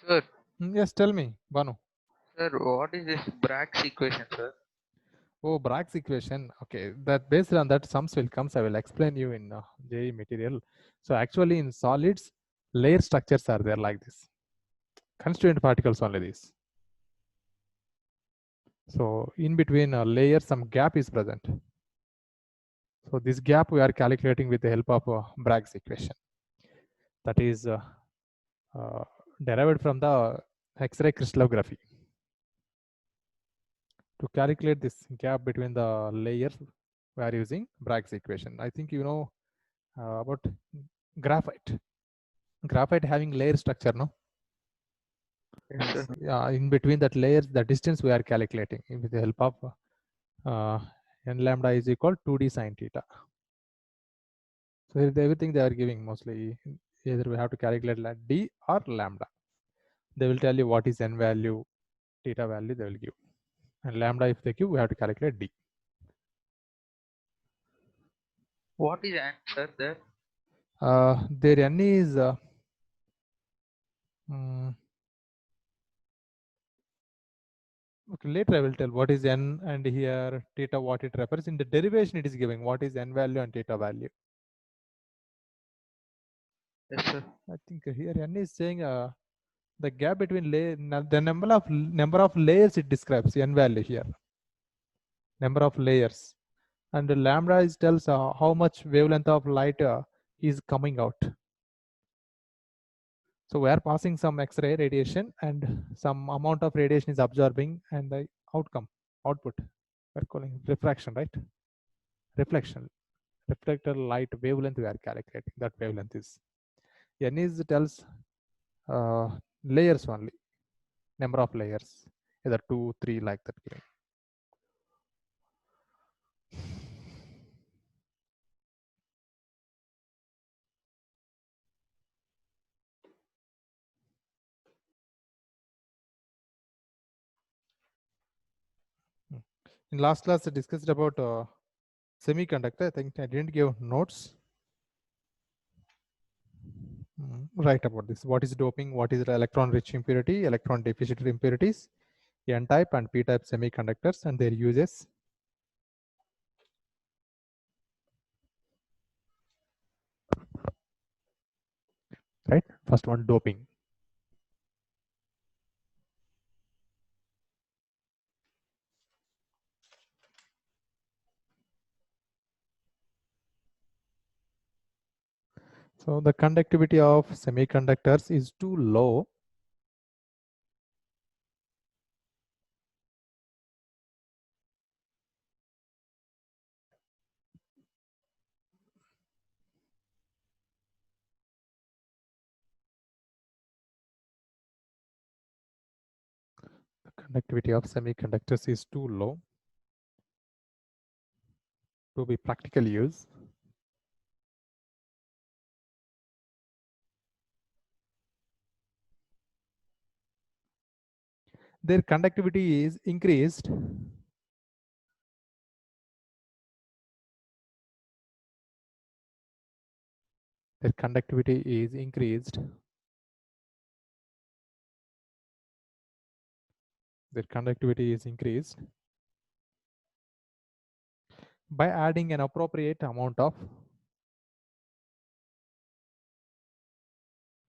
Sir, Yes, tell me, Banu. sir, what is this Bragg's equation, sir? Oh, Bragg's equation. Okay, that based on that sums will comes. I will explain you in JE material. So actually, in solids, layer structures are there like this. Constituent particles only this. So in between a layer, some gap is present. So this gap we are calculating with the help of Bragg's equation. That is uh, derived from the X-ray crystallography. To calculate this gap between the layers, we are using Bragg's equation. I think you know about graphite. Graphite having layer structure, no? Yes, sir. Yeah, in between that layers, the distance we are calculating with the help of uh, n lambda is equal to 2d sine theta. So everything they are giving mostly either we have to calculate like d or lambda. They will tell you what is n value, theta value they will give, and lambda if they give, we have to calculate d. What is answer there? Their n is mm, okay. Later I will tell what is n and here theta what it refers. In the derivation it is giving what is n value and theta value. Yes, sir. I think here n is saying the gap between the number of layers it describes n value here, number of layers, and the lambda is tells how much wavelength of light is coming out. So we are passing some X-ray radiation and some amount of radiation is absorbing, and the output we're calling refraction, right? Reflection, reflected light wavelength we are calculating. That wavelength is n is tells uh, layers only, number of layers, either 2, 3 like that giving. In last class, I discussed about semiconductor. I think I didn't give notes. Right about this. What is doping? What is the electron-rich impurity, electron-deficient impurities, N-type and P-type semiconductors and their uses. Right. First one, doping. So the conductivity of semiconductors is too low. The conductivity of semiconductors is too low to be practical use. Their conductivity is increased their conductivity is increased their conductivity is increased by adding an appropriate amount of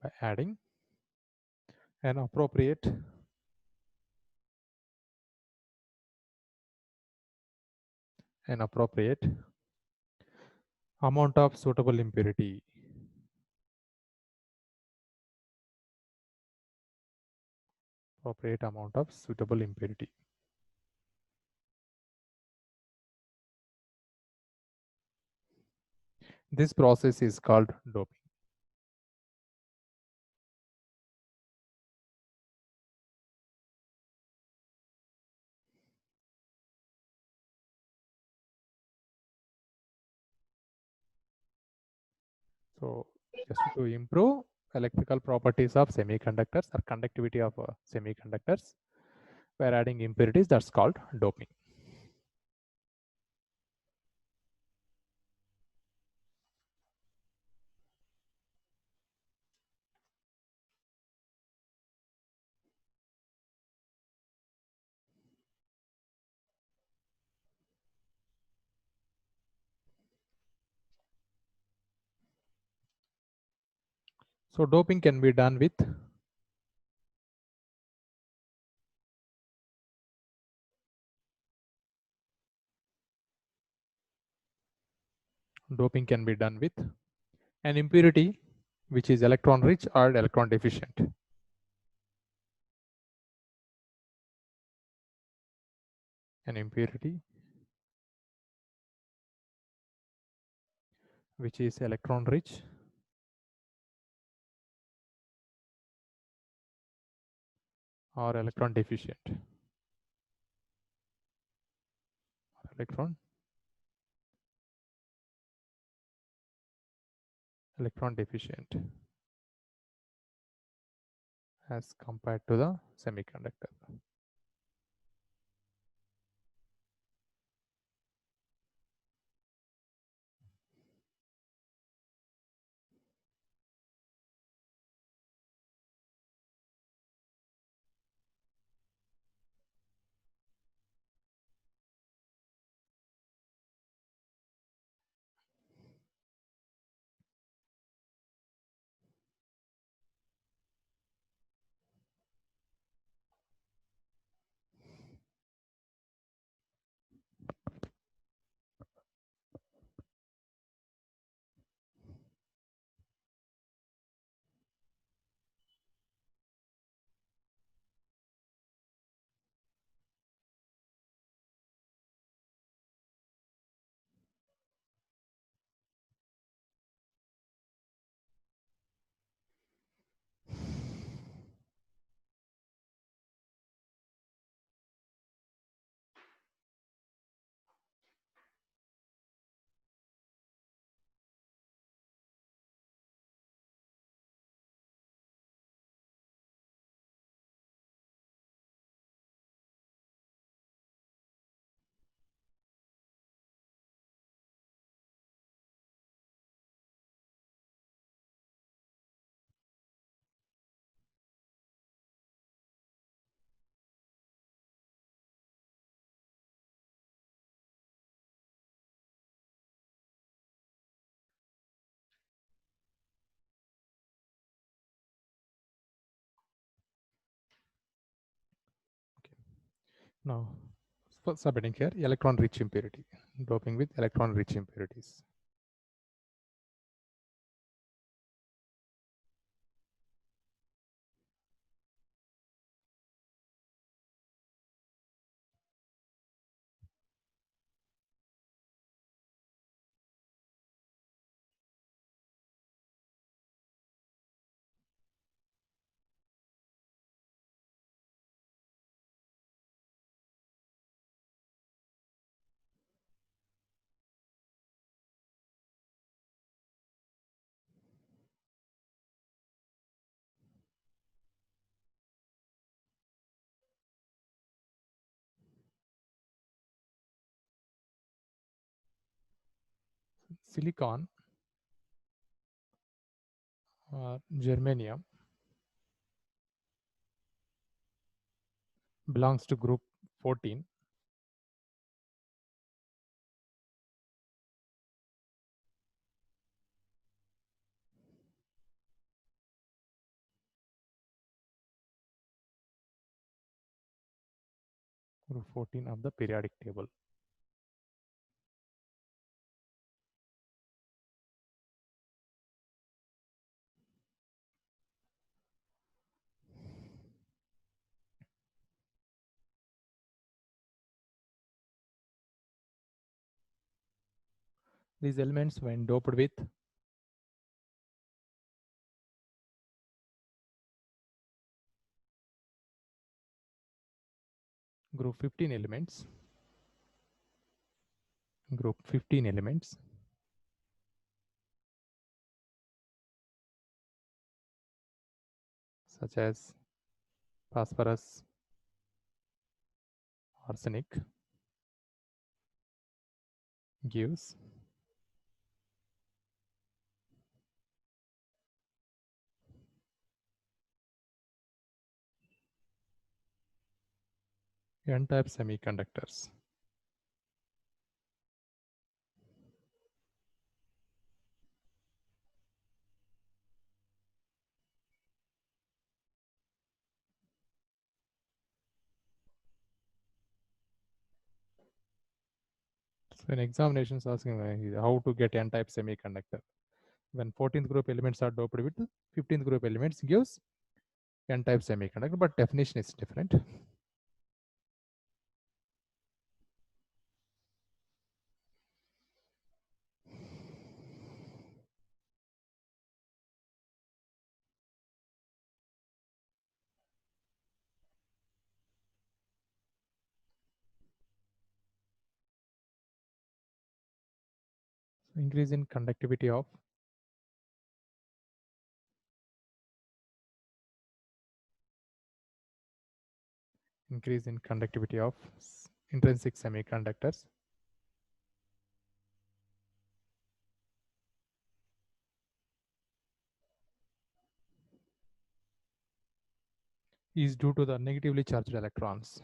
by adding an appropriate amount of suitable impurity. Appropriate amount of suitable impurity. This process is called doping. So just to improve electrical properties of semiconductors or conductivity of semiconductors, we're adding impurities. That's called doping. So doping can be done with an impurity which is electron rich or electron deficient. An impurity which is electron rich or electron deficient. Electron deficient as compared to the semiconductor. Now, for subheading here, electron rich impurity, doping with electron rich impurities. Silicon or germanium belongs to group 14. Group 14 of the periodic table. These elements, when doped with group 15 elements, such as phosphorus, arsenic, gives n-type semiconductors. So in examinations asking how to get n-type semiconductor. When 14th group elements are doped with 15th group elements gives n-type semiconductor, but definition is different. So increase in conductivity of intrinsic semiconductors is due to the negatively charged electrons.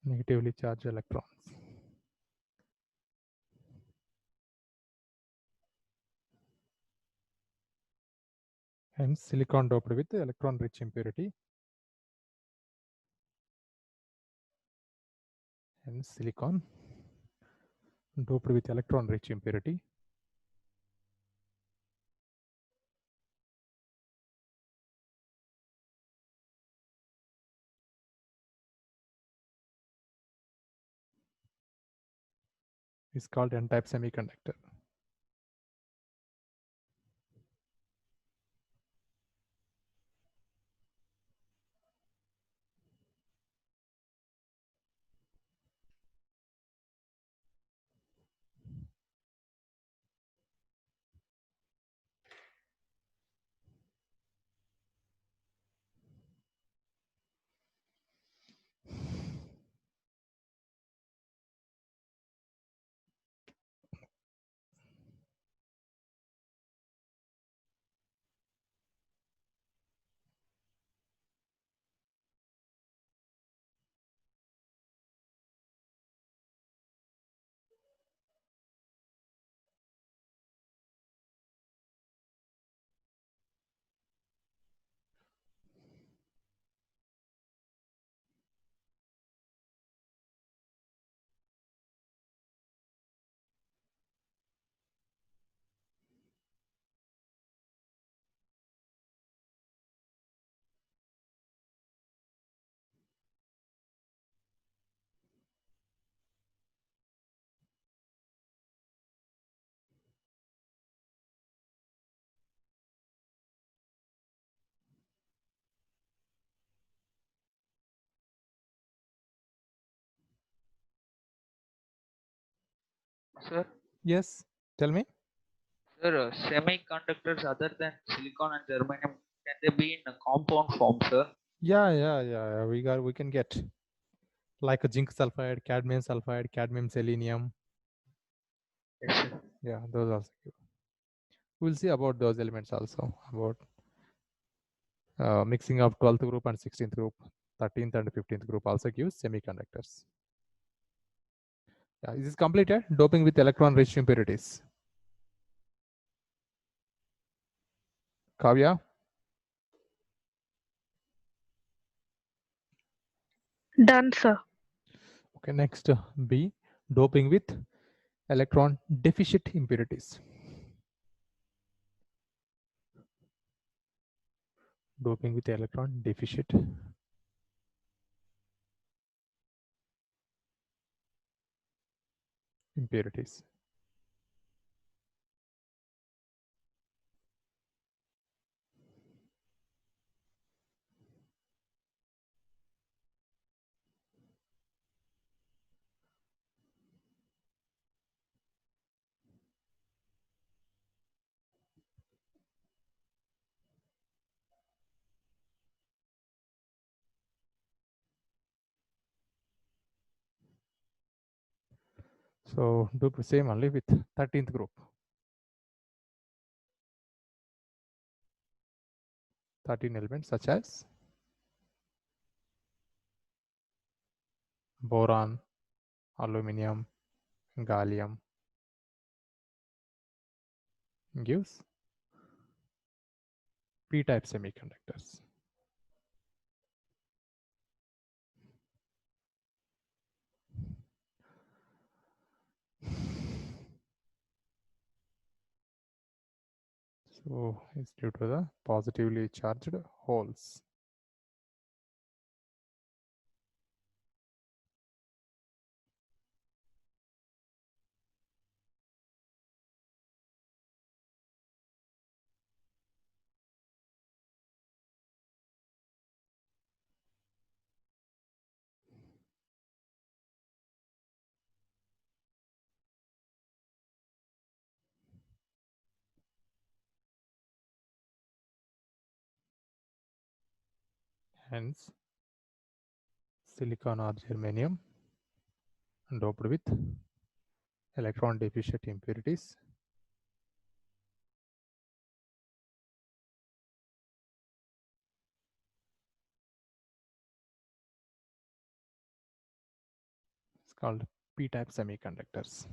Negatively charged electrons. Hence, silicon doped with electron-rich impurity. Hence, silicon doped with electron-rich impurity is called n-type semiconductor. Sir, Yes, tell me. sir, semiconductors other than silicon and germanium, can they be in a compound form, sir? Yeah. We can get like a zinc sulfide, cadmium selenium. Yes, sir. Yeah, those also. We'll see about those elements also, about mixing of 12th group and 16th group, 13th and 15th group also gives semiconductors. Yeah, this is completed. Doping with electron-rich impurities. Kavya? Done, sir. Okay, next B, doping with electron deficit impurities. Doping with electron deficit impurities. So do the same only with 13th group. 13 elements such as boron, aluminum, gallium, gives p-type semiconductors. So it's due to the positively charged holes. Hence, silicon or germanium doped with electron deficient impurities is called p-type semiconductors.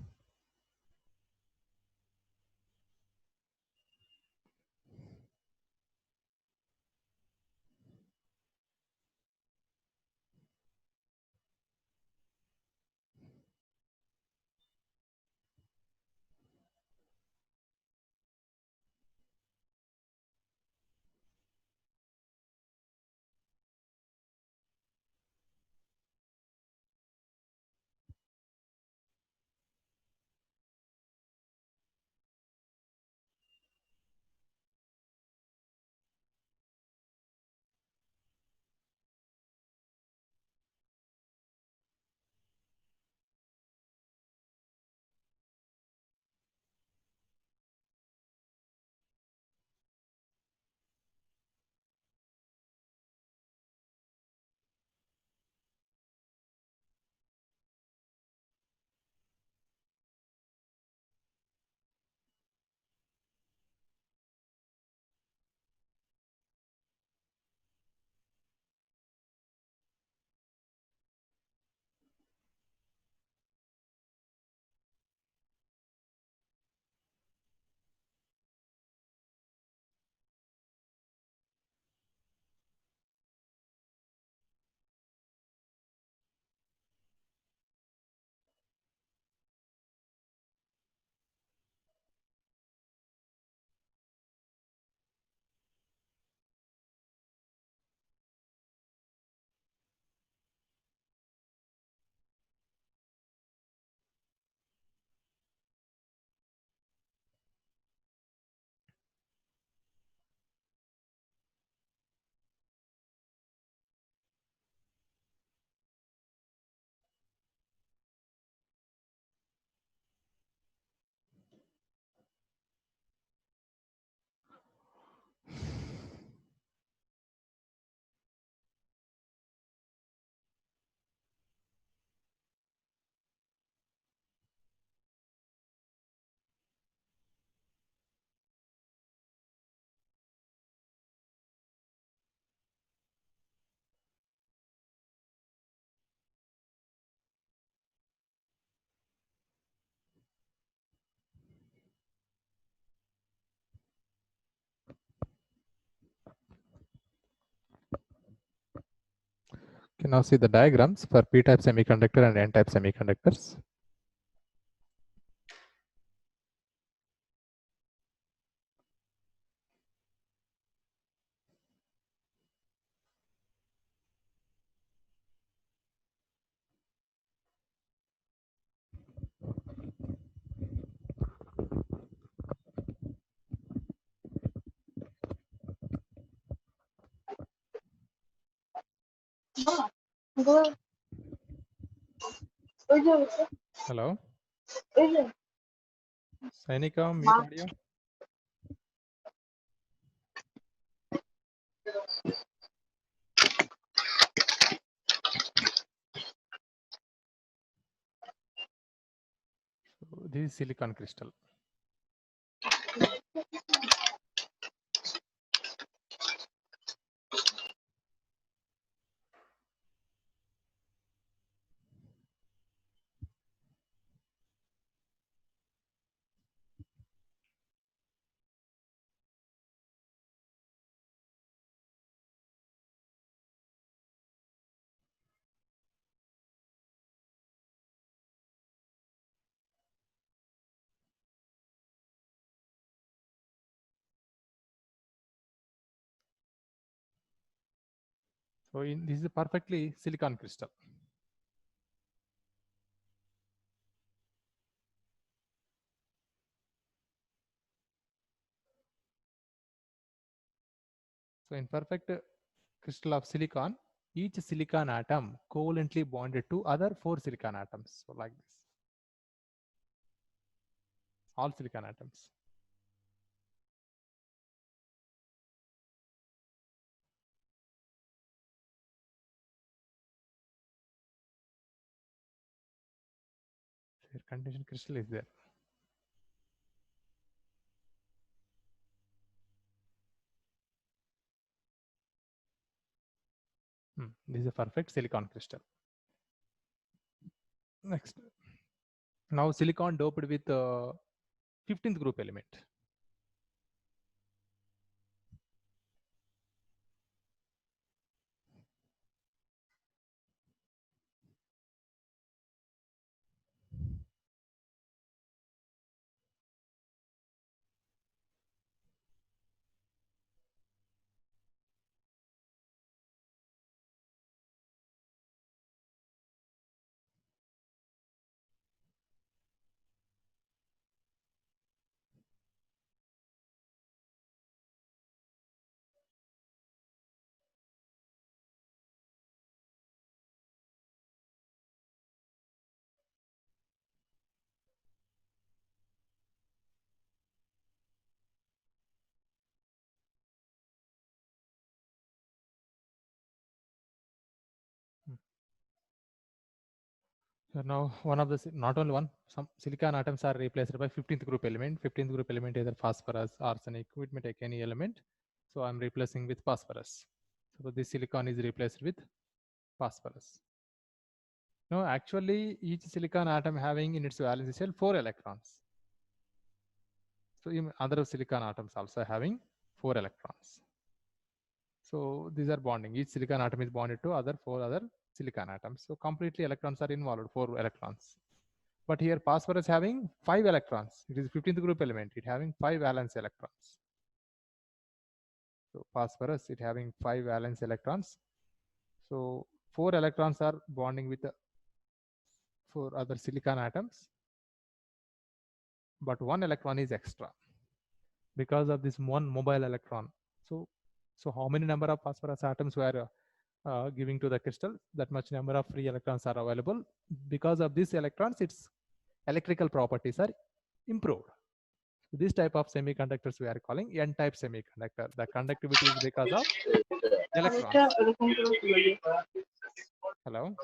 You can now see the diagrams for p-type semiconductor and n-type semiconductors. Hello, Sainika, mute audio. So this is silicon crystal. So this is a perfectly silicon crystal. So in perfect crystal of silicon, each silicon atom covalently bonded to other 4 silicon atoms. So like this, all silicon atoms. Here condition crystal is there. This is a perfect silicon crystal. Next, now silicon doped with 15th group element. So now one of the, not only one, some silicon atoms are replaced by 15th group element. 15th group element either phosphorus, arsenic, it may take any element. So I'm replacing with phosphorus. So this silicon is replaced with phosphorus. No, actually each silicon atom having in its valence shell 4 electrons. So other silicon atoms also having 4 electrons. So these are bonding. Each silicon atom is bonded to other 4 other silicon atoms. So completely electrons are involved, 4 electrons. But here phosphorus having 5 electrons. It is 15th group element. It having 5 valence electrons. So phosphorus, it having 5 valence electrons. So 4 electrons are bonding with 4 other silicon atoms. But 1 electron is extra because of this one mobile electron. So how many number of phosphorus atoms were giving to the crystal? That much number of free electrons are available. Because of these electrons, its electrical properties are improved. This type of semiconductors we are calling N-type semiconductor. The conductivity is because of electrons. Hello.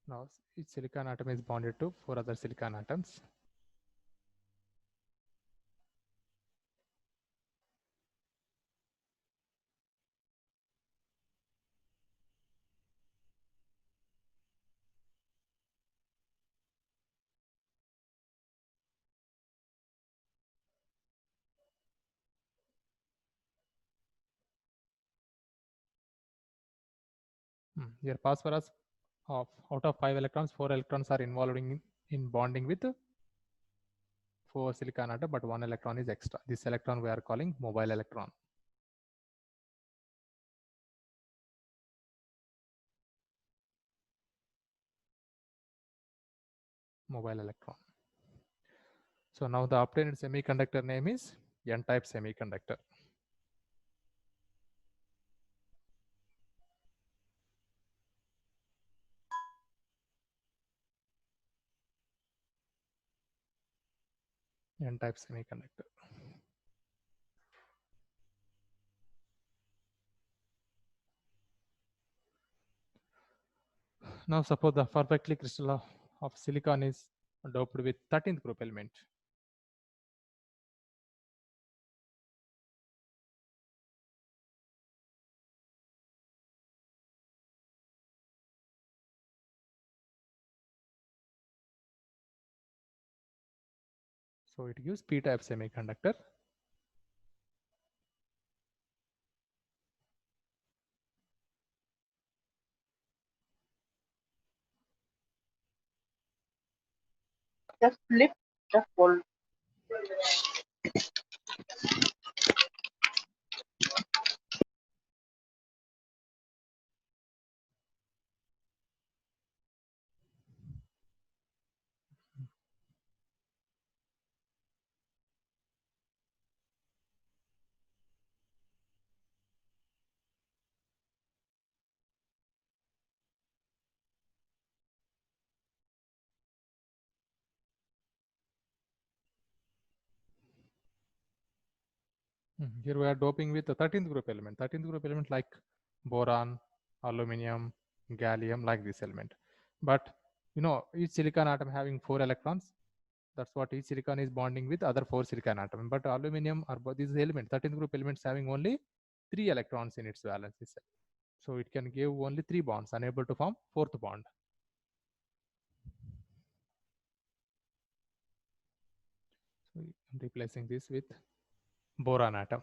Now each silicon atom is bonded to 4 other silicon atoms. Here phosphorus out of 5 electrons, 4 electrons are involved in bonding with 4 silicon atom, but 1 electron is extra. This electron we are calling mobile electron. Mobile electron. So now the obtained semiconductor name is N-type semiconductor. N-type semiconductor. Now suppose the perfectly crystal of silicon is doped with 13th group element. So it gives p-type semiconductor. Just flip the fold. Here we are doping with the 13th group element. 13th group element like boron, aluminum, gallium, like this element. But you know, each silicon atom having 4 electrons. That's what each silicon is bonding with other 4 silicon atom. But aluminum or this element, 13th group elements having only 3 electrons in its valence cell. So it can give only 3 bonds, unable to form 4th bond. So I'm replacing this with boron atom.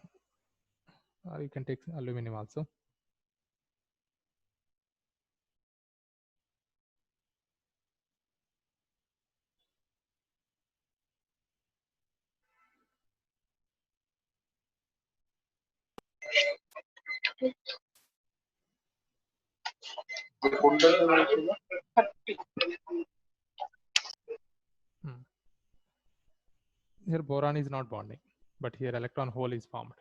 Or you can take aluminum also. Here boron is not bonding, but here electron hole is formed.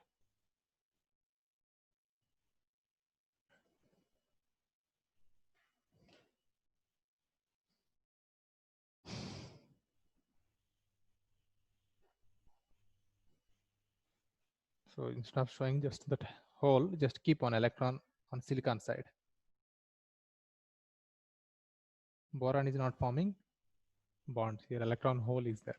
So instead of showing just that hole, just keep one electron on silicon side. Boron is not forming bonds. Here electron hole is there.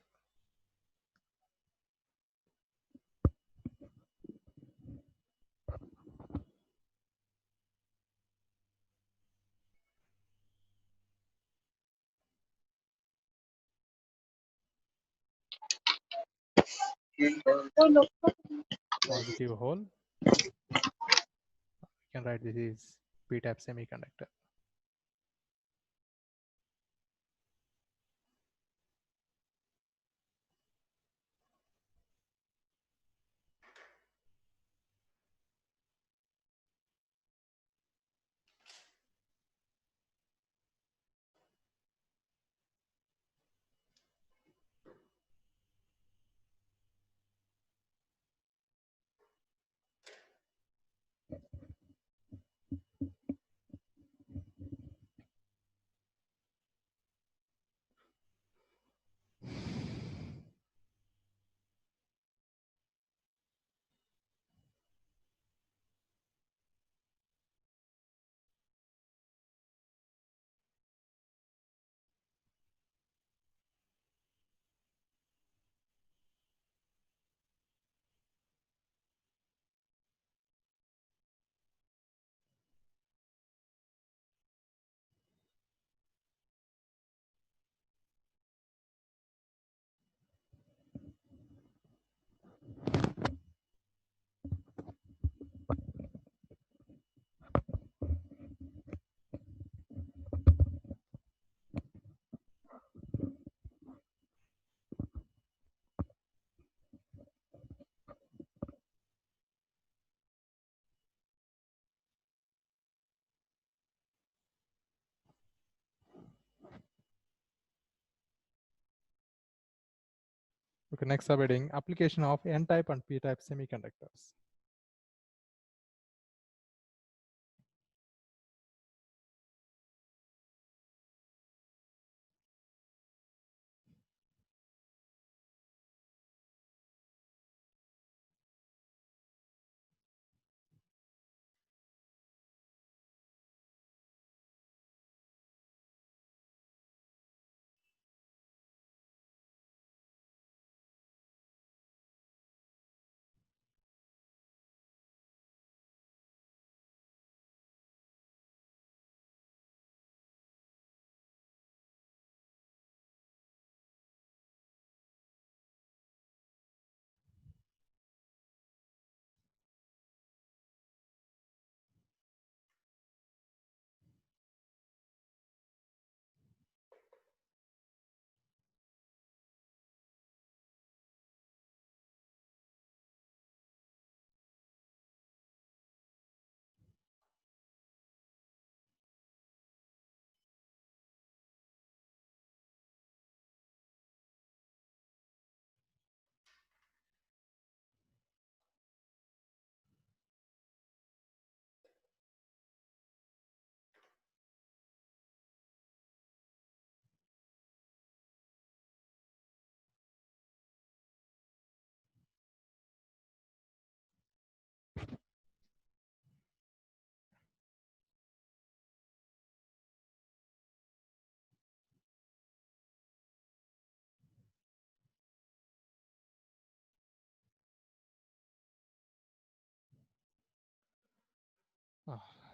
Positive hole. You can write this is p-type semiconductor. Okay, next subheading, application of N-type and P-type semiconductors.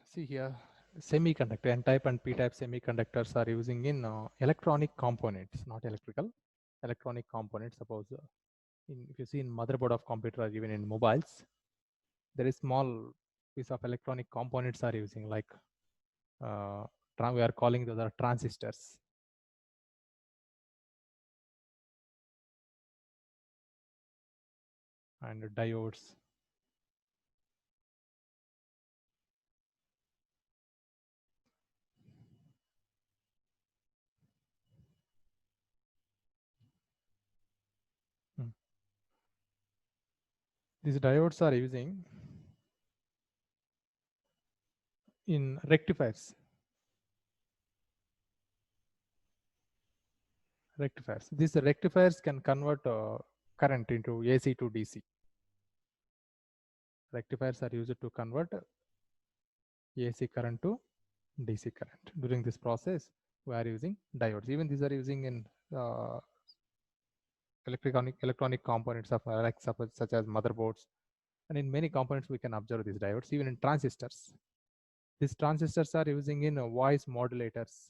See here, semiconductor N-type and P-type semiconductors are using in electronic components, not electrical. Electronic components. Suppose if you see in motherboard of computer or even in mobiles, there is small piece of electronic components are using, like we are calling those are transistors. And diodes. These diodes are using in rectifiers. These rectifiers can convert current into AC to DC. Rectifiers are used to convert AC current to DC current. During this process, we are using diodes. Even these are using in electronic components of such as motherboards, and in many components we can observe these diodes. Even in transistors, these transistors are using in voice modulators.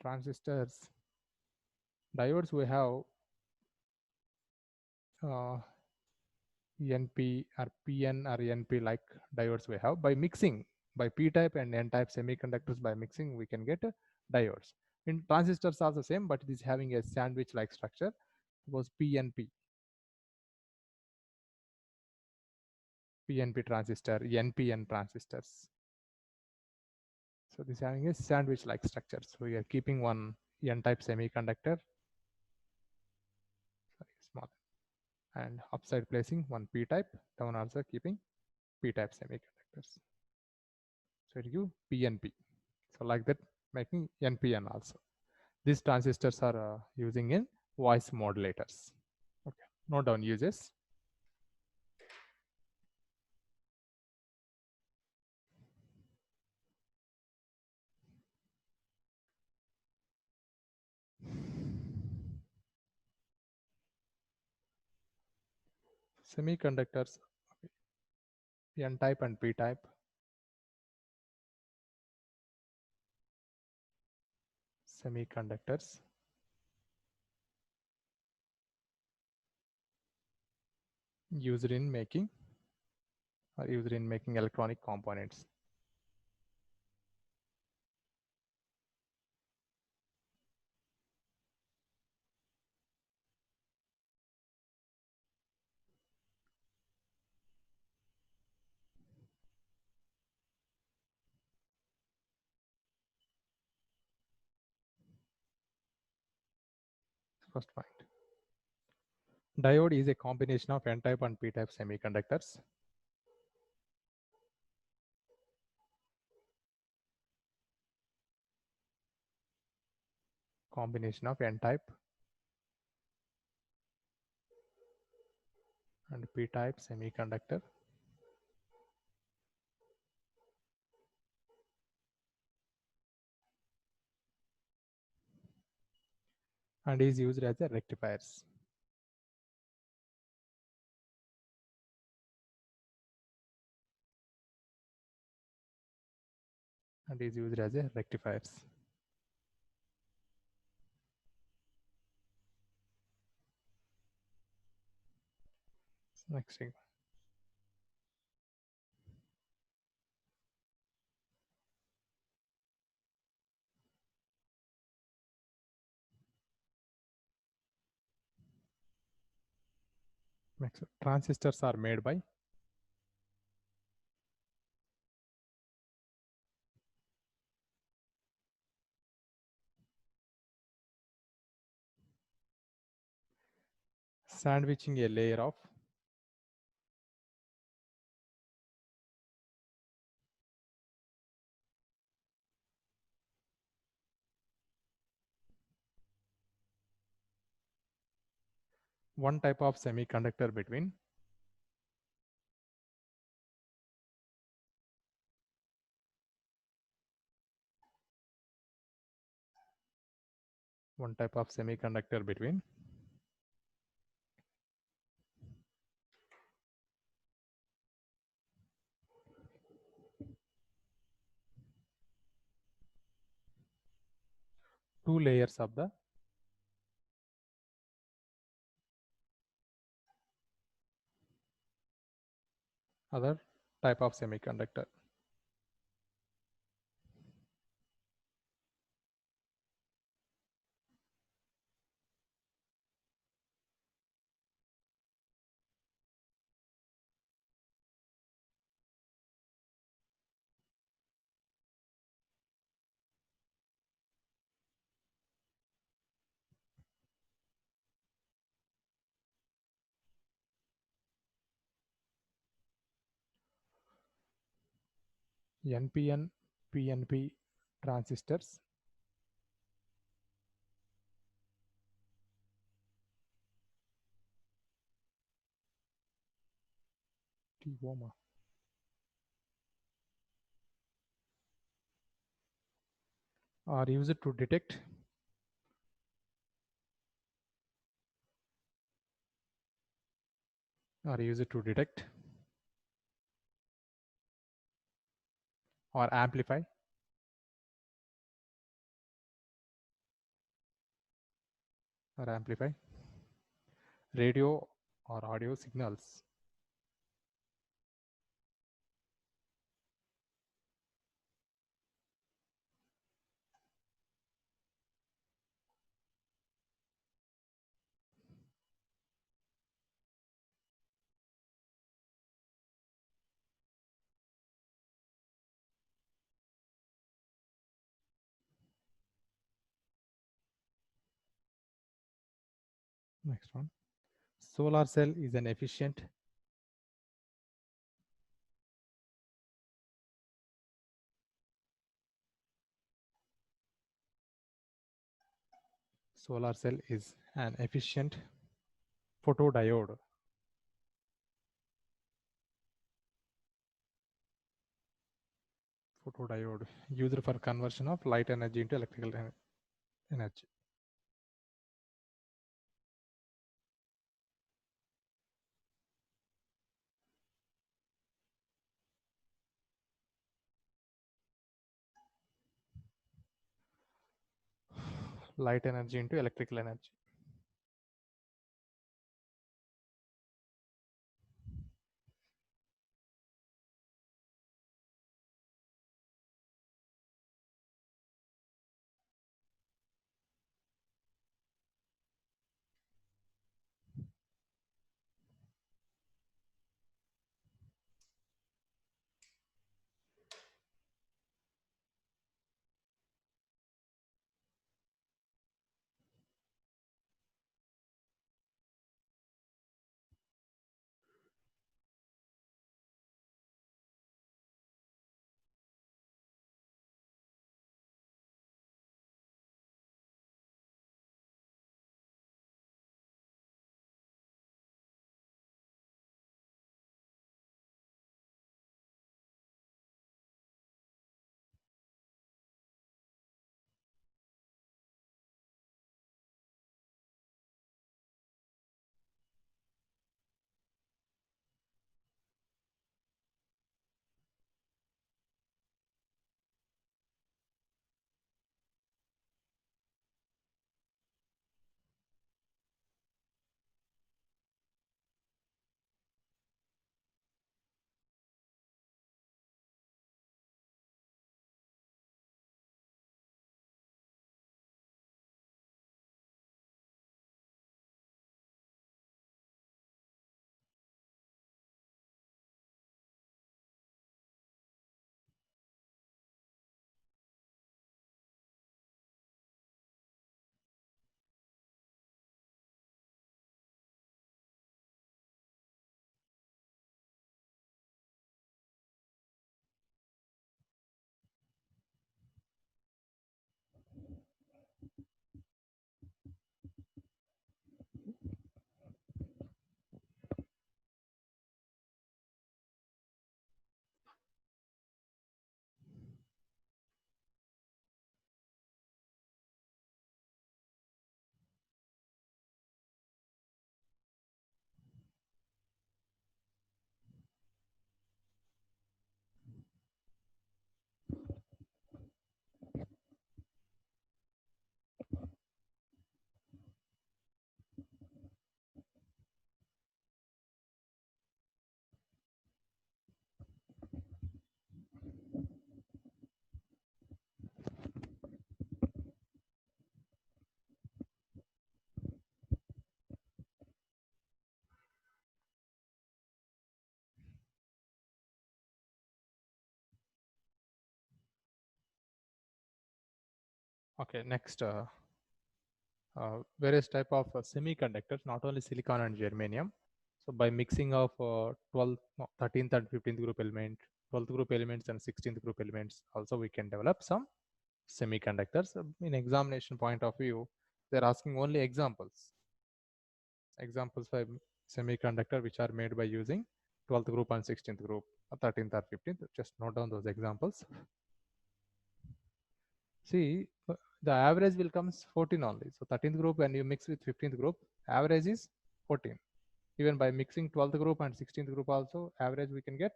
Transistors, diodes, we have NP or PN or NP like diodes we have. By mixing, by P-type and N-type semiconductors, by mixing we can get diodes. In transistors also same, but it is having a sandwich like structure. Suppose PNP transistor, NPN transistors. So this is having a sandwich like structure. So we are keeping one N-type semiconductor, small, and upside placing one P-type, down also keeping P-type semiconductors. So it give PNP. So like that, making NPN also. These transistors are using in voice modulators. Okay, note down uses. Semiconductors, N-type and P-type. Semiconductors used in making electronic components. First point. Diode is a combination of N-type and P-type semiconductors. Combination of N-type and P-type semiconductor. And is used as a rectifiers. And is used as a rectifiers. Next thing. Next, transistors are made by sandwiching a layer of one type of semiconductor between two layers of the other type of semiconductor. NPN, PNP transistors. TOMA. Are used to detect or amplify radio or audio signals. Next one. Solar cell is an efficient photodiode. Used for conversion of light energy into electrical energy. Light energy into electrical energy. Okay, next, various type of semiconductors, not only silicon and germanium. So by mixing of 13th and 15th group element, 12th group elements and 16th group elements, also we can develop some semiconductors. In examination point of view, they're asking only examples for semiconductor which are made by using 12th group and 16th group, or 13th or 15th. Just note down those examples. See, the average will comes 14 only. So 13th group when you mix with 15th group, average is 14. Even by mixing 12th group and 16th group also, average we can get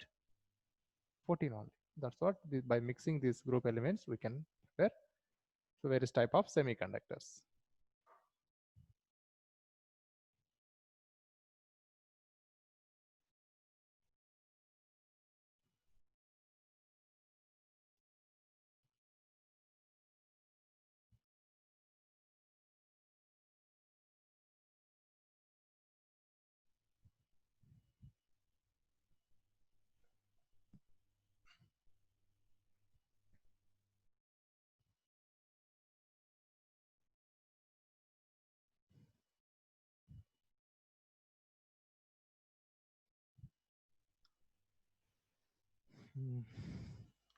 14 only. That's what, by mixing these group elements we can prepare so various type of semiconductors.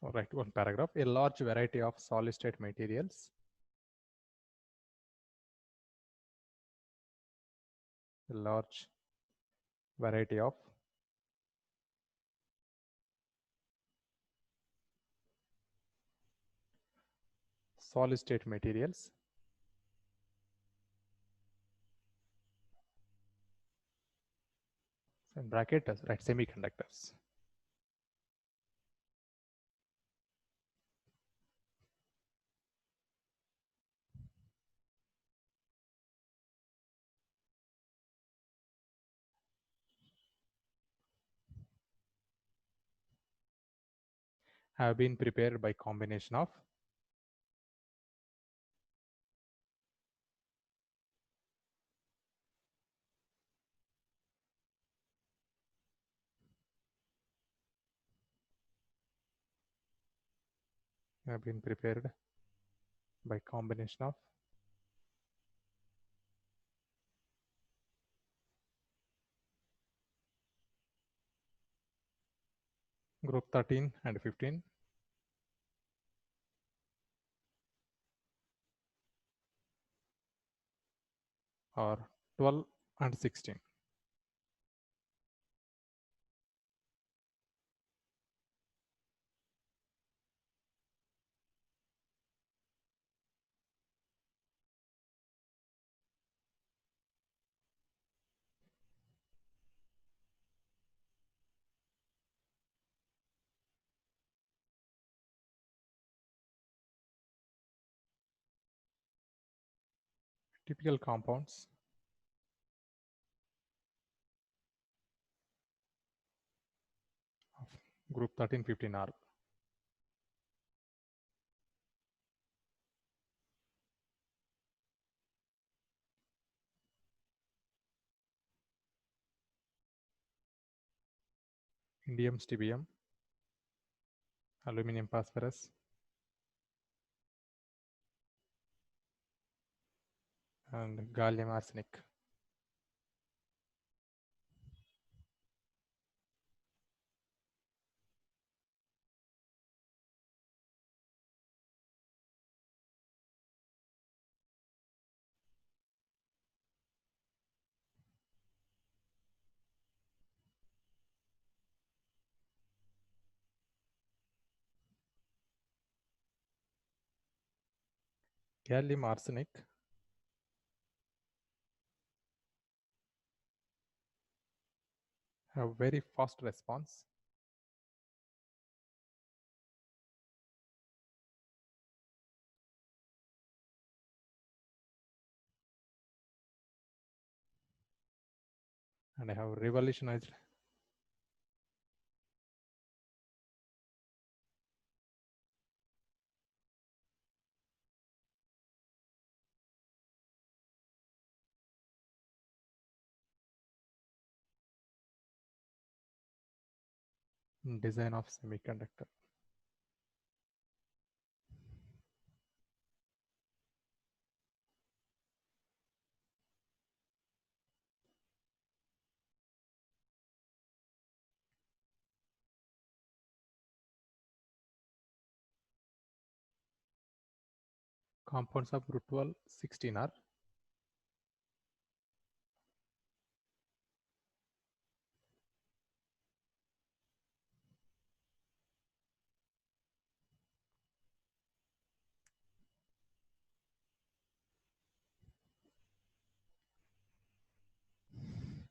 All right, one paragraph. A large variety of solid state materials. A large variety of solid state materials in bracket, right, semiconductors have been prepared by combination of have been prepared by combination of group 13 and 15 or 12 and 16. Typical compounds of group 13, 15 are indium stibbium, aluminum phosphorus, and gallium arsenic. Gallium arsenic have very fast response and have revolutionized design of semiconductor. Compounds of root 12 16 are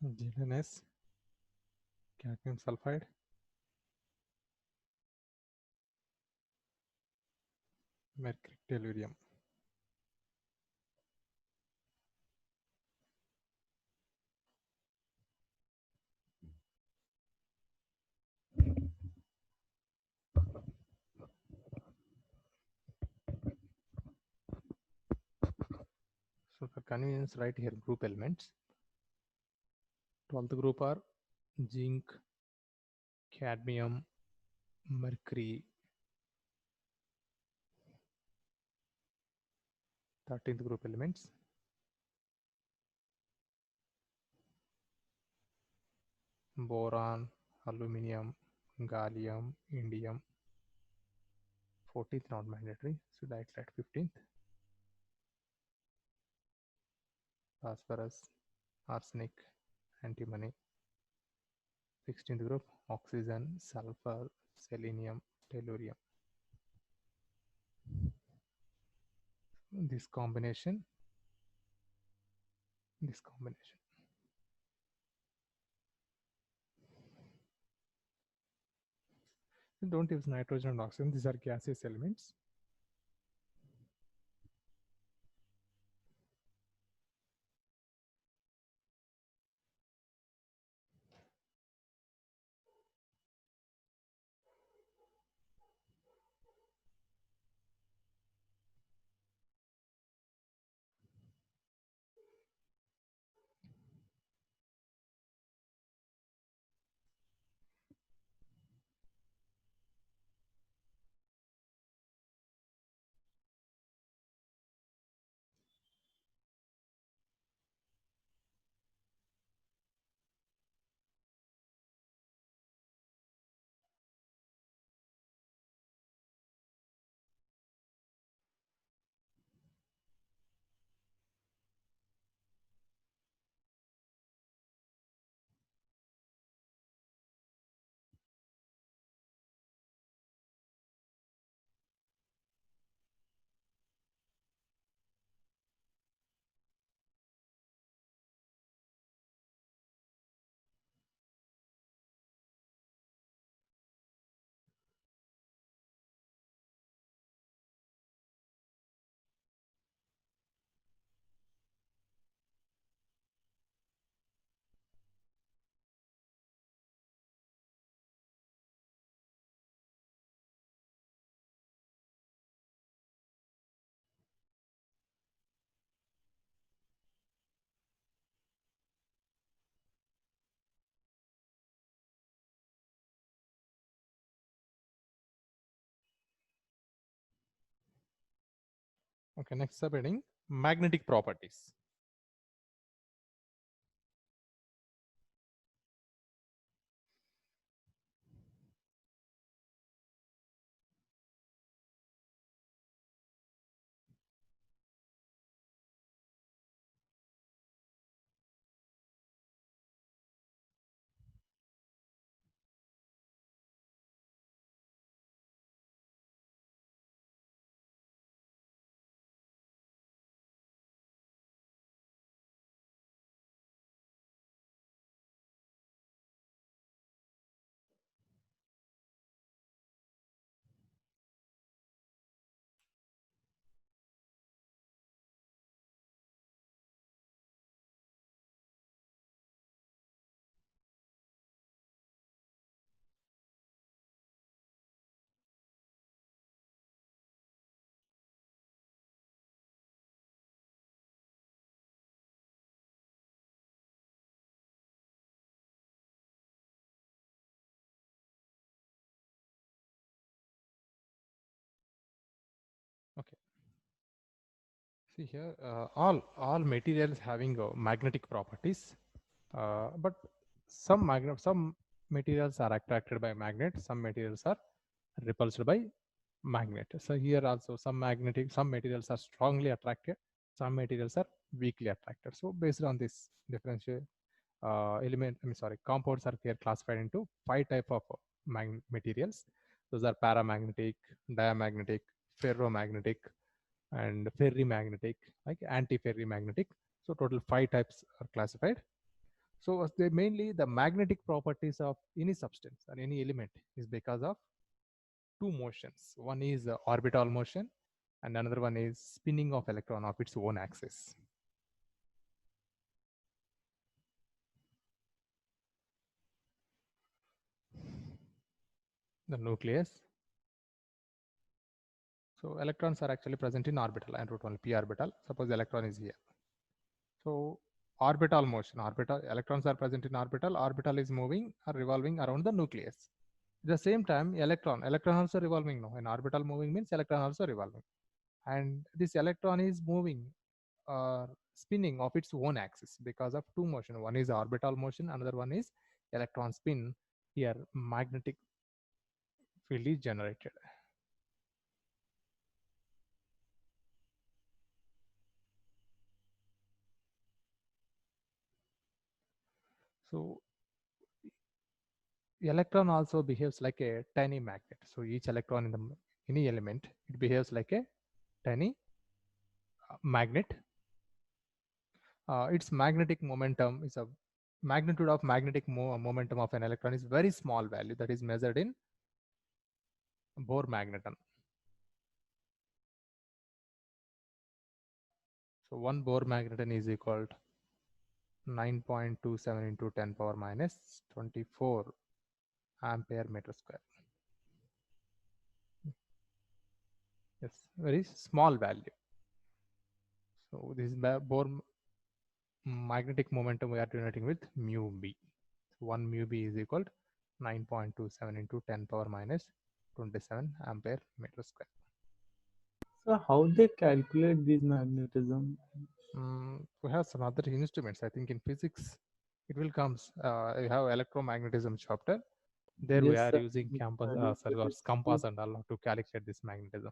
GNS, cadmium sulfide, mercury tellurium. So for convenience, write here group elements. 12th group are zinc, cadmium, mercury. 13th group elements boron, aluminum, gallium, indium. 14th not mandatory, so that's at 15th. Phosphorus, arsenic, antimony. 16th group oxygen, sulfur, selenium, tellurium. This combination. Don't use nitrogen and oxygen, these are gaseous elements. Okay, next subheading, magnetic properties. Okay. See here, all materials having magnetic properties, but some materials are attracted by magnet, some materials are repulsed by magnet. So here also some materials are strongly attracted, some materials are weakly attracted. So based on this differential compounds are here classified into 5 type of materials. Those are paramagnetic, diamagnetic, ferromagnetic, and ferrimagnetic, like antiferrimagnetic. So total 5 types are classified. So they mainly the magnetic properties of any substance or any element is because of two motions. One is orbital motion and another one is spinning of electron of its own axis. The nucleus. So electrons are actually present in orbital and root only p orbital. Suppose the electron is here. So orbital motion, electrons are present in orbital is moving or revolving around the nucleus. At the same time, electron also revolving now. An orbital moving means electron also revolving. And this electron is moving or spinning of its own axis because of two motion. One is orbital motion, another one is electron spin. Here magnetic field is generated. So electron also behaves like a tiny magnet. So each electron in the any element, it behaves like a tiny magnet. Its magnetic momentum is a magnitude of magnetic momentum of an electron is very small value that is measured in Bohr magneton. So 1 Bohr magneton is equal to 9.27 into 10 power minus 24 ampere meter square. Yes, very small value. So this is Bohr magnetic momentum we are denoting with mu b. So 1 mu b is equal to 9.27 into 10 power minus 27 ampere meter square. So how they calculate this magnetism? We have some other instruments. I think in physics it will comes. You have electromagnetism chapter. There we Yes, are sir. using compass Yes. and all to calculate this magnetism.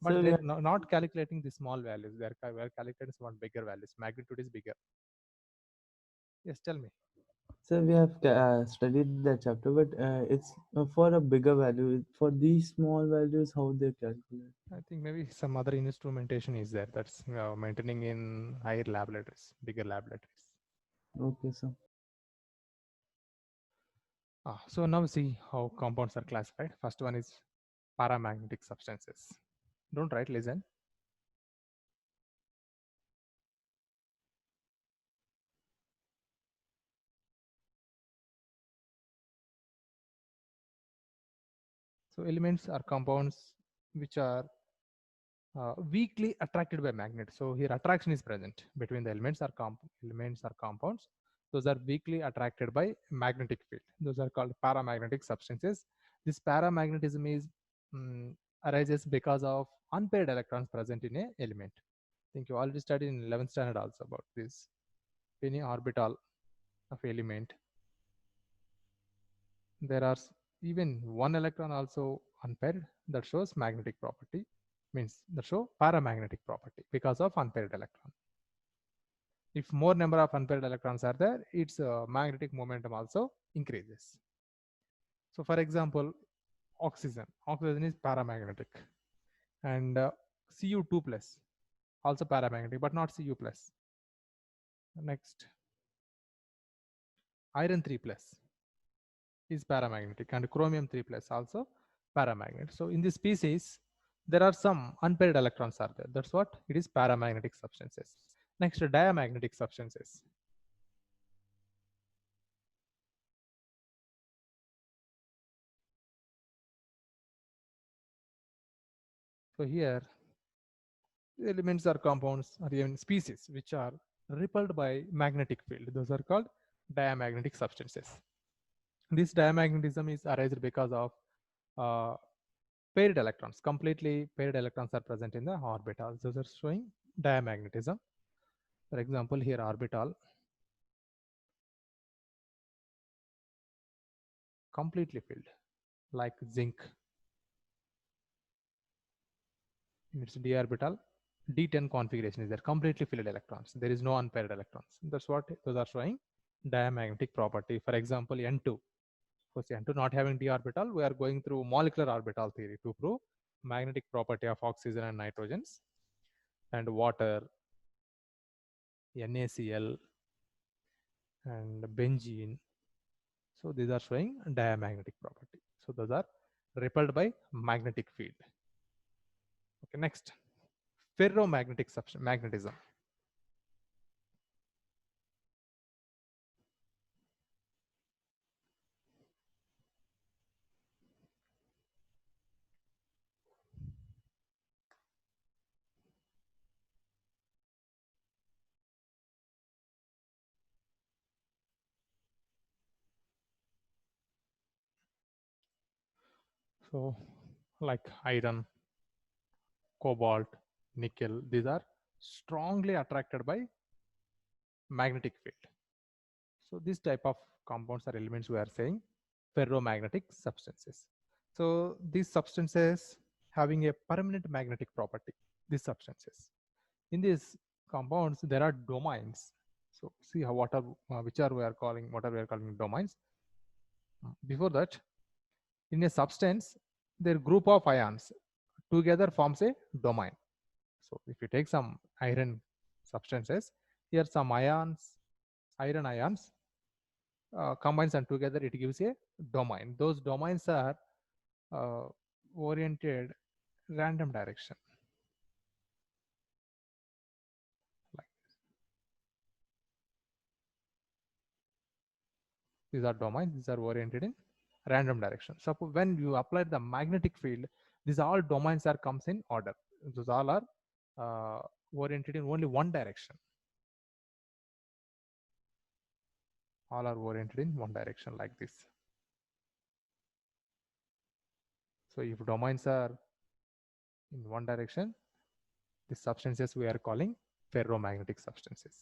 But So we they're have, not calculating the small values. We are calculating some bigger values. Magnitude is bigger. Yes, tell me. so we have studied that chapter, but it's for a bigger value. For these small values, how they calculate? I think maybe some other instrumentation is there that's maintaining in higher laboratories, bigger laboratories. Okay, sir. So now see how compounds are classified. First one is paramagnetic substances. Don't write, listen. So elements are compounds which are weakly attracted by magnet. So here attraction is present between the elements are compounds. Those are weakly attracted by magnetic field. Those are called paramagnetic substances. This paramagnetism is arises because of unpaired electrons present in a element. I think you already studied in 11th standard also about this. Any orbital of element, there are even one electron also unpaired, that shows magnetic property, means that show paramagnetic property because of unpaired electron. If more number of unpaired electrons are there, its magnetic momentum also increases. So for example, oxygen is paramagnetic, and Cu2 plus also paramagnetic, but not Cu plus. Next, iron 3 plus is paramagnetic, and chromium 3 plus also paramagnetic. So in this species, there are some unpaired electrons are there. That's what it is, paramagnetic substances. Next, diamagnetic substances. So here, elements or compounds or even species which are repelled by magnetic field. Those are called diamagnetic substances. This diamagnetism is arised because of paired electrons. Completely paired electrons are present in the orbitals. Those are showing diamagnetism. For example, here orbital completely filled, like zinc, in its d orbital, d10 configuration is there, completely filled electrons. There is no unpaired electrons. That's what those are showing diamagnetic property. For example, N2. For N2 not having d orbital, we are going through molecular orbital theory to prove magnetic property of oxygen and nitrogens and water, NaCl, and benzene. So these are showing diamagnetic property. So those are repelled by magnetic field. Okay, next, ferromagnetic magnetism. So like iron, cobalt, nickel, these are strongly attracted by magnetic field. So this type of compounds or elements we are saying ferromagnetic substances. So these substances having a permanent magnetic property, these substances. In these compounds, there are domains. So see how what are which are we are calling domains. Before that, in a substance, their group of ions together forms a domain. So if you take some iron substances, here some ions, iron ions combines and together it gives a domain. Those domains are oriented random direction. Like these are domains, these are oriented in random direction. So when you apply the magnetic field, these all domains are comes in order. Those all are oriented in only one direction. All are oriented in one direction like this. So if domains are in one direction, the substances we are calling ferromagnetic substances.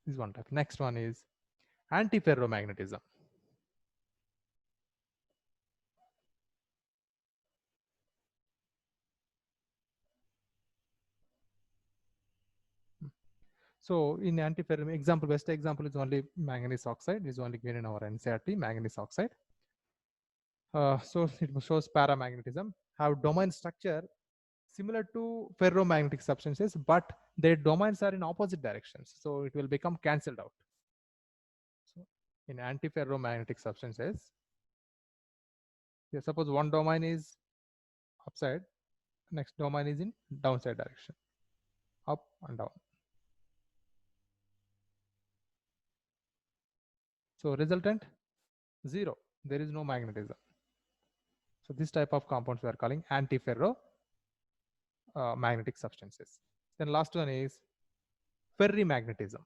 This is one type. Next one is antiferromagnetism. So in antiferromagnetism, example, best example is only manganese oxide, is only given in our NCERT, manganese oxide. So it shows paramagnetism, have domain structure similar to ferromagnetic substances, but their domains are in opposite directions. So it will become cancelled out. So in antiferromagnetic substances, suppose one domain is upside, next domain is in downside direction, up and down. So resultant, 0. There is no magnetism. So this type of compounds we are calling antiferro magnetic substances. Then last one is ferrimagnetism.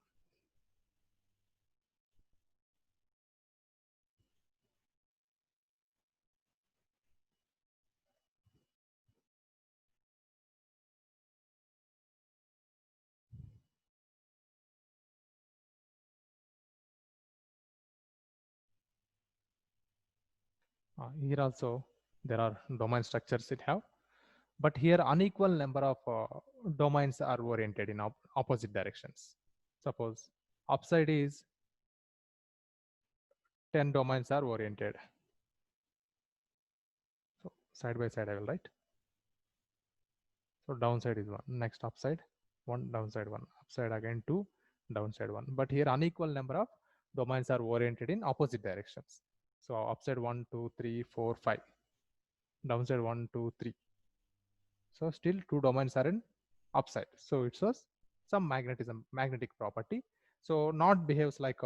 Here also there are domain structures it have, but here unequal number of domains are oriented in opposite directions. Suppose upside is 10 domains are oriented. So side by side I will write. So downside is 1, next upside 1, downside 1, upside again 2, downside 1. But here unequal number of domains are oriented in opposite directions. So upside 1, 2, 3, 4, 5, downside 1, 2, 3. So still 2 domains are in upside. So it shows some magnetic property. So not behaves like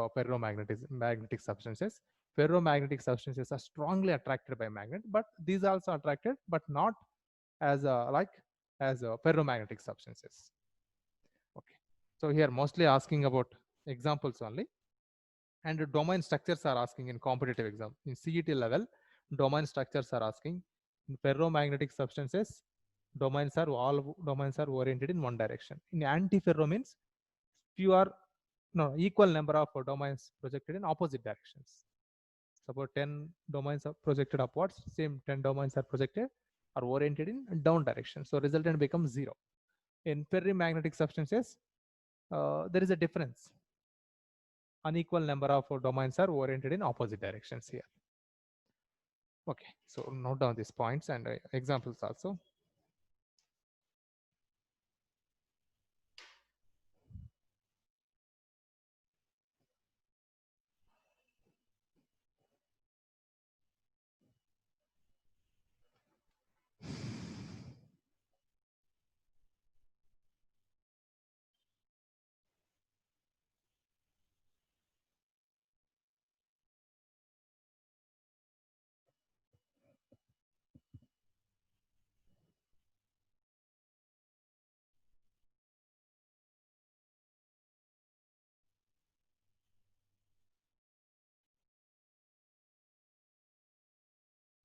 magnetic substances. Ferromagnetic substances are strongly attracted by magnet, but these are also attracted, but not as ferromagnetic substances. Okay. So here mostly asking about examples only, and the domain structures are asking in competitive exam. In CET level, domain structures are asking. In ferromagnetic substances, all domains are oriented in one direction. In antiferro means equal number of domains projected in opposite directions. Suppose 10 domains are projected upwards, same 10 domains are projected or oriented in down direction. So resultant becomes 0. In ferrimagnetic substances, there is a difference. Unequal number of domains are oriented in opposite directions here. Okay, so note down these points and examples also.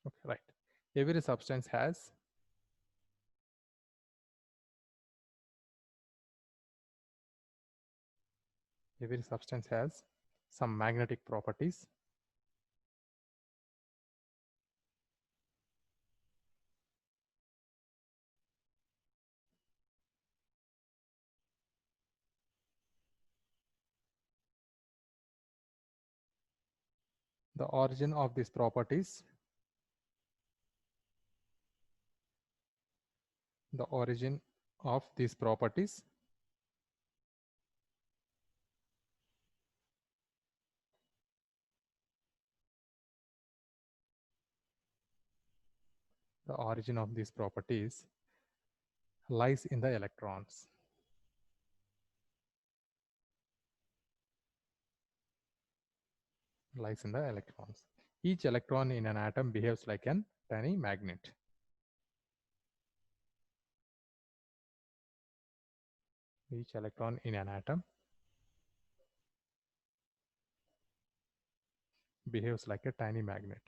Okay, right. Every substance has some magnetic properties. The origin of these properties the origin of these properties the origin of these properties lies in the electrons. Lies in the electrons. Each electron in an atom behaves like a tiny magnet. Each electron in an atom behaves like a tiny magnet.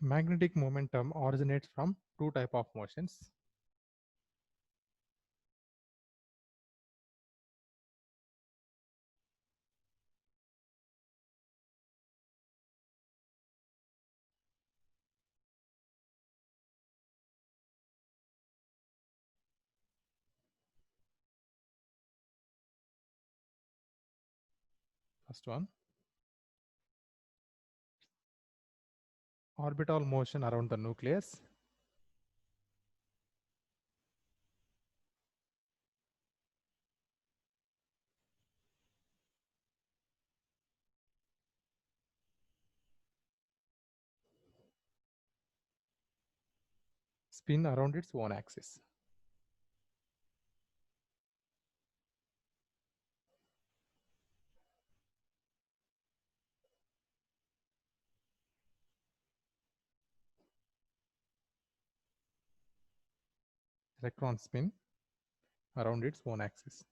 Magnetic momentum originates from two types of motions. First one, orbital motion around the nucleus. Spin around its own axis. Electron spin around its own axis.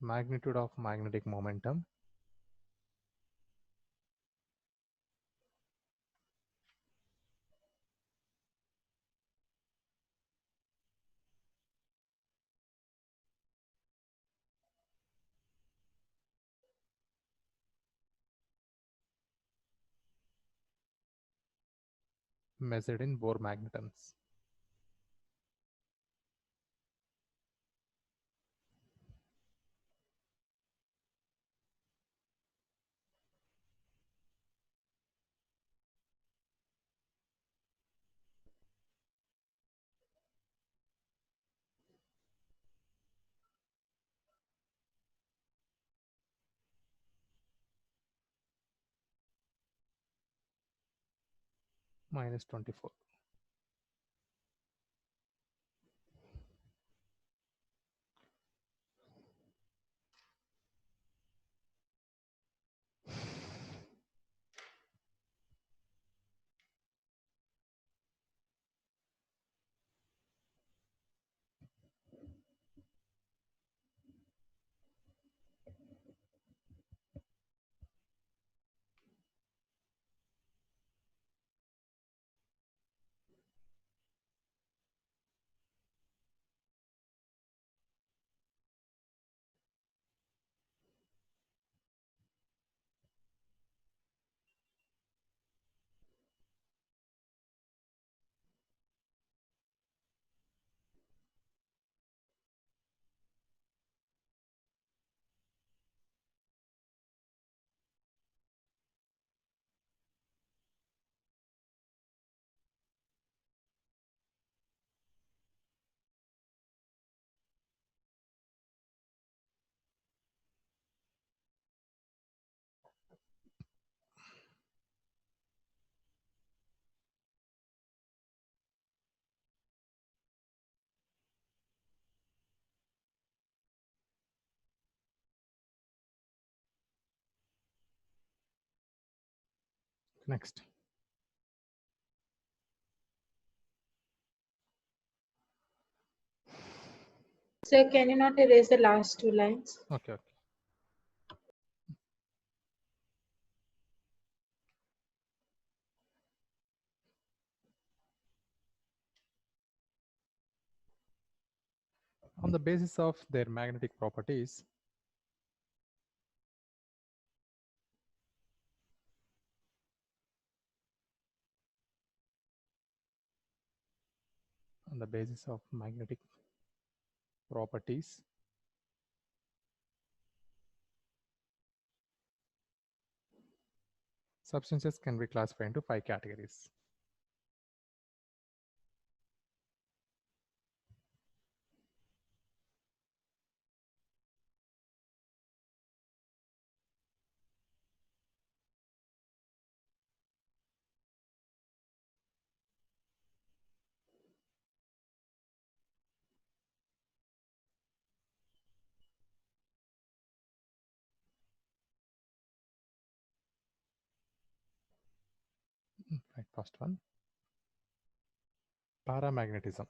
Magnitude of magnetic momentum measured in Bohr magnetons. minus 24. Next. Sir, can you not erase the last two lines? Okay. On the basis of their magnetic properties, substances can be classified into 5 categories. Right, first one, paramagnetism.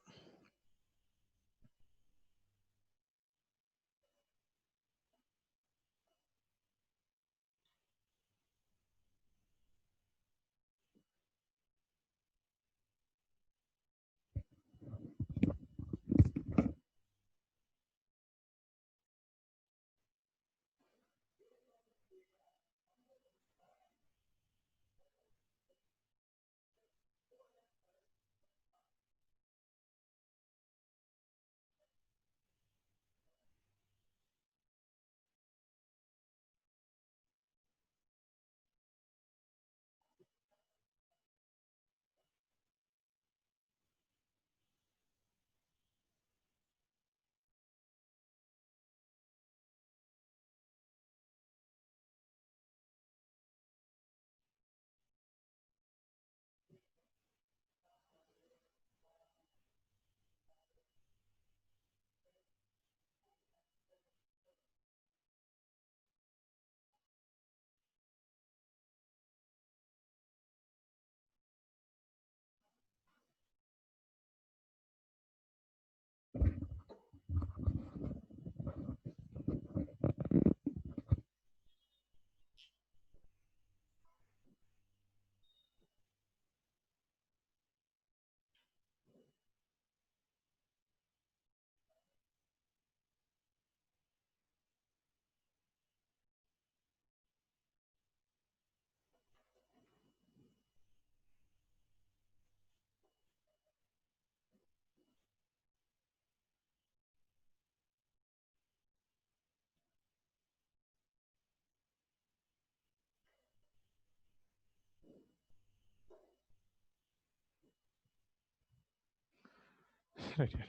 Right here.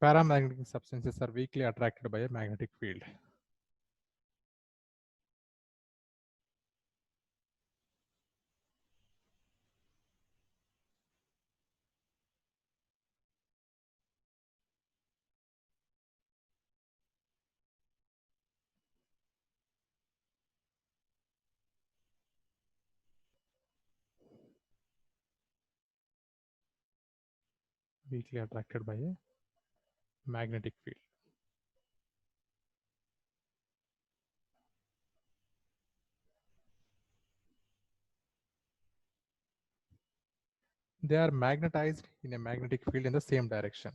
Paramagnetic substances are weakly attracted by a magnetic field. weakly attracted by a magnetic field. They are magnetized in a magnetic field in the same direction.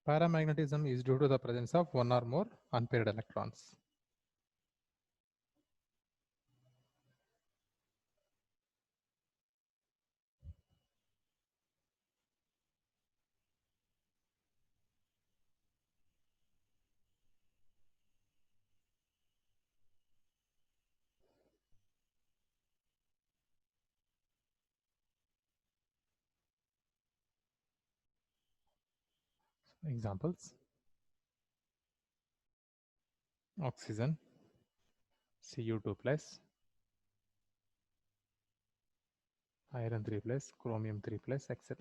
Paramagnetism is due to the presence of one or more unpaired electrons. Examples: oxygen, Cu2 plus, iron 3 plus, chromium 3 plus, etc.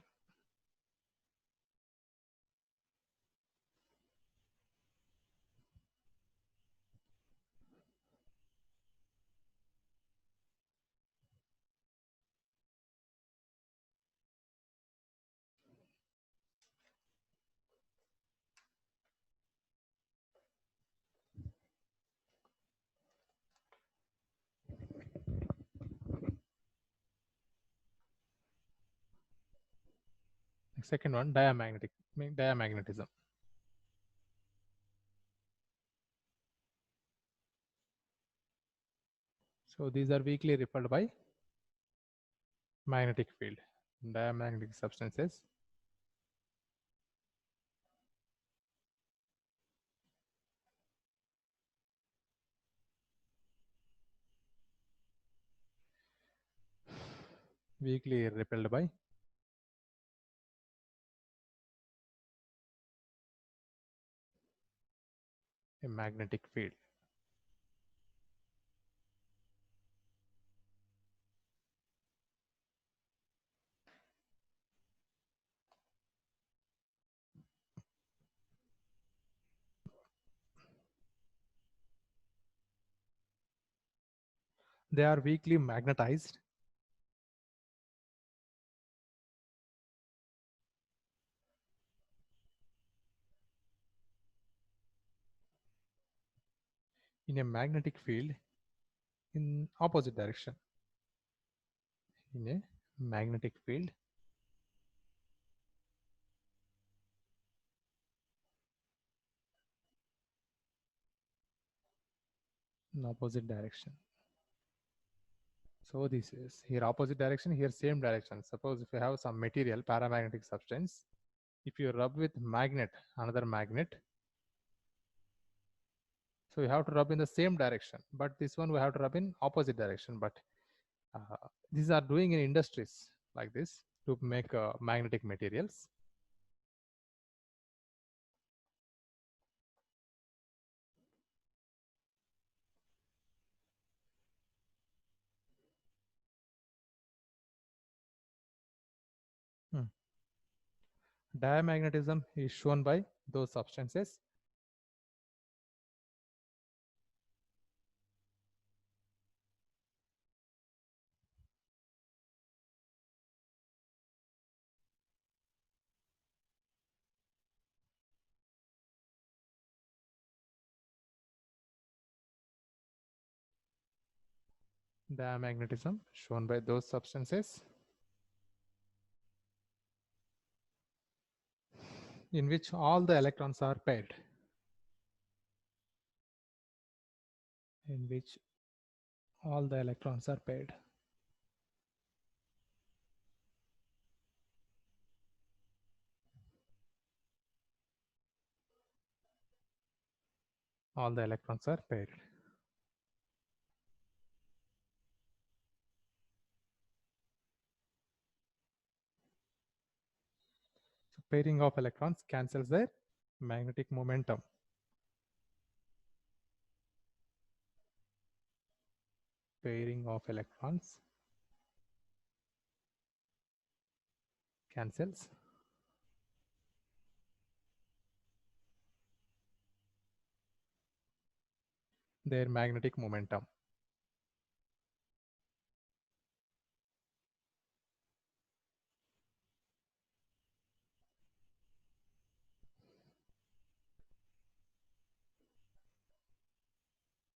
Second one, diamagnetism. So these are weakly repelled by magnetic field. Diamagnetic substances weakly repelled by a magnetic field. They are weakly magnetized in a magnetic field in opposite direction. In a magnetic field in opposite direction. So this is here opposite direction, here same direction. Suppose if you have some material, paramagnetic substance, if you rub with magnet, another magnet, so you have to rub in the same direction, but this one we have to rub in opposite direction. But these are doing in industries like this to make magnetic materials. Diamagnetism is shown by those substances diamagnetism shown by those substances in which all the electrons are paired. In which all the electrons are paired. All the electrons are paired. pairing of electrons cancels their magnetic momentum. Pairing of electrons cancels their magnetic momentum.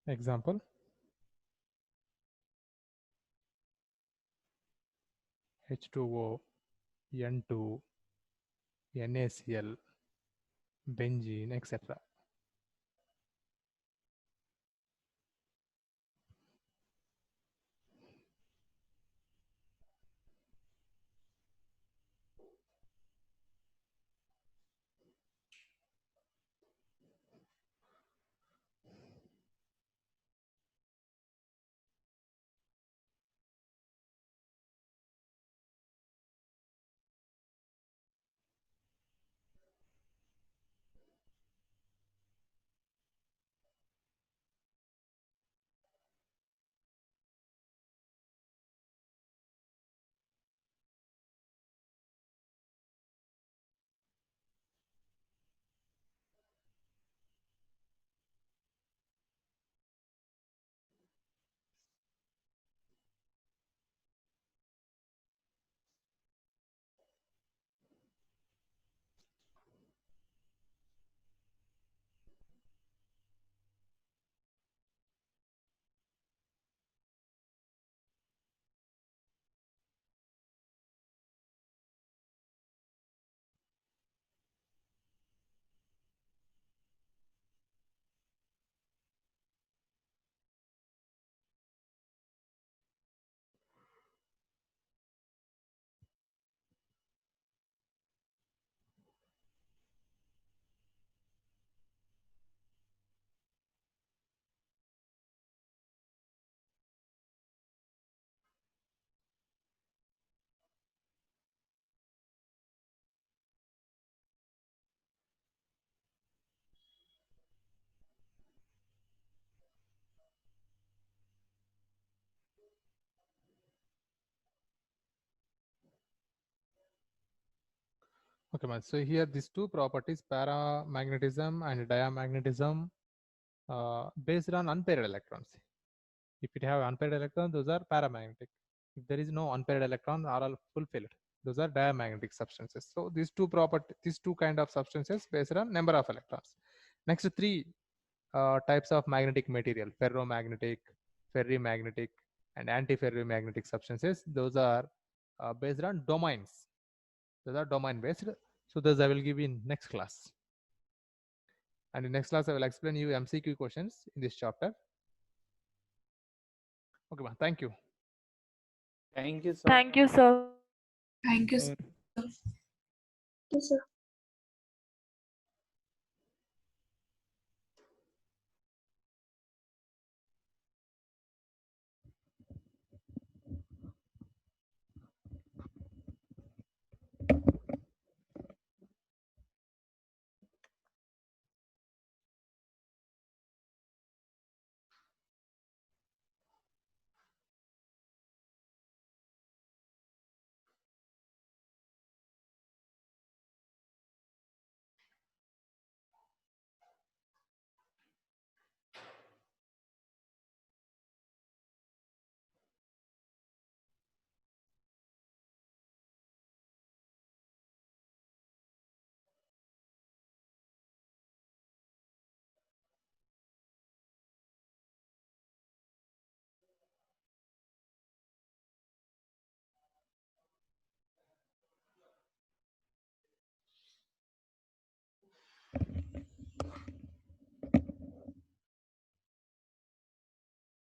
Example, H2O, N2, NaCl, benzene, etc. Okay, man. So here these two properties, paramagnetism and diamagnetism, based on unpaired electrons. If it have unpaired electrons, those are paramagnetic. If there is no unpaired electron, are all fulfilled. Those are diamagnetic substances. So these two kind of substances based on number of electrons. Next three types of magnetic material: ferromagnetic, ferrimagnetic, and antiferromagnetic substances. Those are based on domains. Those are domain based. So those I will give in next class. And in next class, I will explain you MCQ questions in this chapter. Okay, ma. Thank you. Thank you, sir. Thank you, sir. Thank you, sir. Yes, sir.